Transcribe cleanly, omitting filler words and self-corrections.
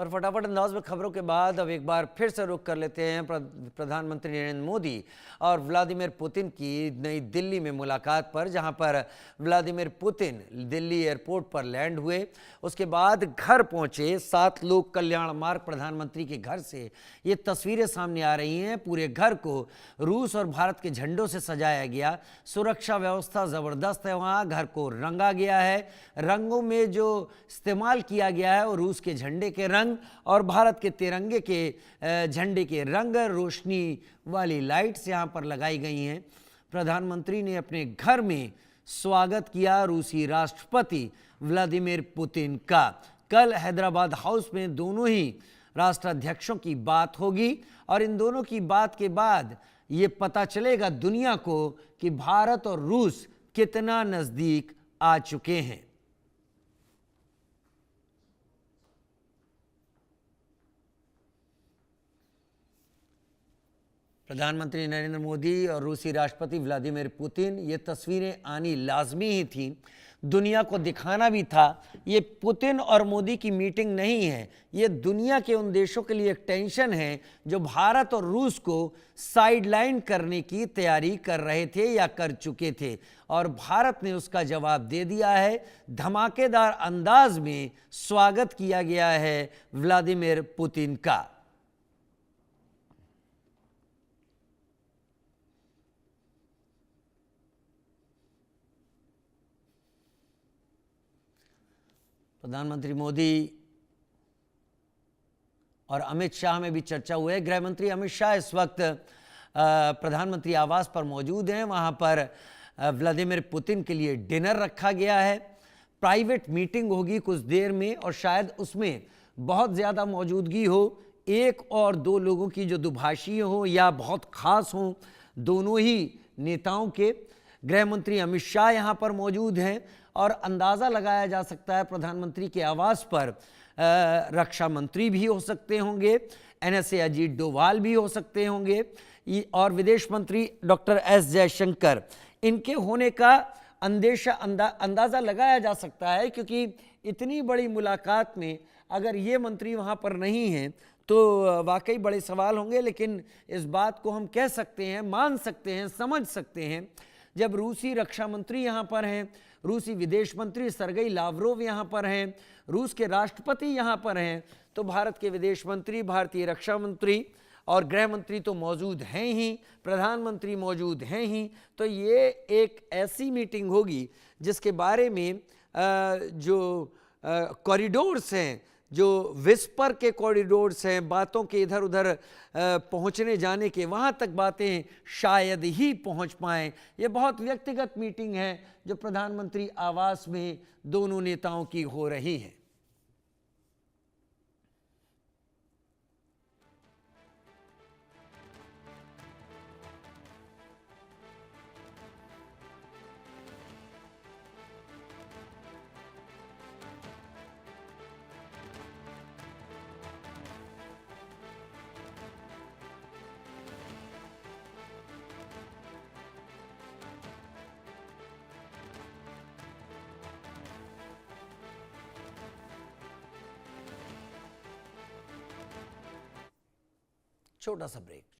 और फटाफट अंदाज में खबरों के बाद अब एक बार फिर से रुख कर लेते हैं प्रधानमंत्री नरेंद्र मोदी और व्लादिमीर पुतिन की नई दिल्ली में मुलाकात पर, जहां पर व्लादिमीर पुतिन दिल्ली एयरपोर्ट पर लैंड हुए। उसके बाद घर पहुंचे। 7 लोक कल्याण मार्ग प्रधानमंत्री के घर से ये तस्वीरें सामने आ रही हैं। पूरे घर को रूस और भारत के झंडों से सजाया गया। सुरक्षा व्यवस्था जबरदस्त है। वहां घर को रंगा गया है। रंगों में जो इस्तेमाल किया गया है वो रूस के झंडे के रंग और भारत के तिरंगे के झंडे के रंग, रोशनी वाली लाइट्स यहां पर लगाई गई हैं। प्रधानमंत्री ने अपने घर में स्वागत किया रूसी राष्ट्रपति व्लादिमीर पुतिन का। कल हैदराबाद हाउस में दोनों ही राष्ट्राध्यक्षों की बात होगी और इन दोनों की बात के बाद ये पता चलेगा दुनिया को कि भारत और रूस कितना नजदीक आ चुके हैं। प्रधानमंत्री नरेंद्र मोदी और रूसी राष्ट्रपति व्लादिमीर पुतिन, ये तस्वीरें आनी लाजमी ही थी, दुनिया को दिखाना भी था। ये पुतिन और मोदी की मीटिंग नहीं है, ये दुनिया के उन देशों के लिए एक टेंशन है जो भारत और रूस को साइडलाइन करने की तैयारी कर रहे थे या कर चुके थे, और भारत ने उसका जवाब दे दिया है। धमाकेदार अंदाज में स्वागत किया गया है व्लादिमीर पुतिन का। प्रधानमंत्री मोदी और अमित शाह में भी चर्चा हुई है। गृह मंत्री अमित शाह इस वक्त प्रधानमंत्री आवास पर मौजूद हैं। वहां पर व्लादिमीर पुतिन के लिए डिनर रखा गया है। प्राइवेट मीटिंग होगी कुछ देर में और शायद उसमें बहुत ज़्यादा मौजूदगी हो, 1 और 2 लोगों की जो दुभाषी हो या बहुत खास हो, दोनों ही नेताओं के। गृह मंत्री अमित शाह यहाँ पर मौजूद हैं और अंदाज़ा लगाया जा सकता है प्रधानमंत्री के आवास पर रक्षा मंत्री भी हो सकते होंगे, NSA अजीत डोभाल भी हो सकते होंगे और विदेश मंत्री डॉक्टर S जयशंकर, इनके होने का अंदाज़ा लगाया जा सकता है। क्योंकि इतनी बड़ी मुलाकात में अगर ये मंत्री वहाँ पर नहीं हैं तो वाकई बड़े सवाल होंगे। लेकिन इस बात को हम कह सकते हैं, मान सकते हैं, समझ सकते हैं, जब रूसी रक्षा मंत्री यहाँ पर हैं, रूसी विदेश मंत्री सरगेई लावरोव यहाँ पर हैं, रूस के राष्ट्रपति यहाँ पर हैं, तो भारत के विदेश मंत्री, भारतीय रक्षा मंत्री और गृह मंत्री तो मौजूद हैं ही, प्रधानमंत्री मौजूद हैं ही। तो ये एक ऐसी मीटिंग होगी जिसके बारे में जो कॉरिडोर्स हैं, जो विस्पर के कॉरिडोर्स हैं, बातों के इधर उधर पहुंचने जाने के, वहां तक बातें शायद ही पहुंच पाएं। ये बहुत व्यक्तिगत मीटिंग है जो प्रधानमंत्री आवास में दोनों नेताओं की हो रही है। छोटा सा ब्रेक।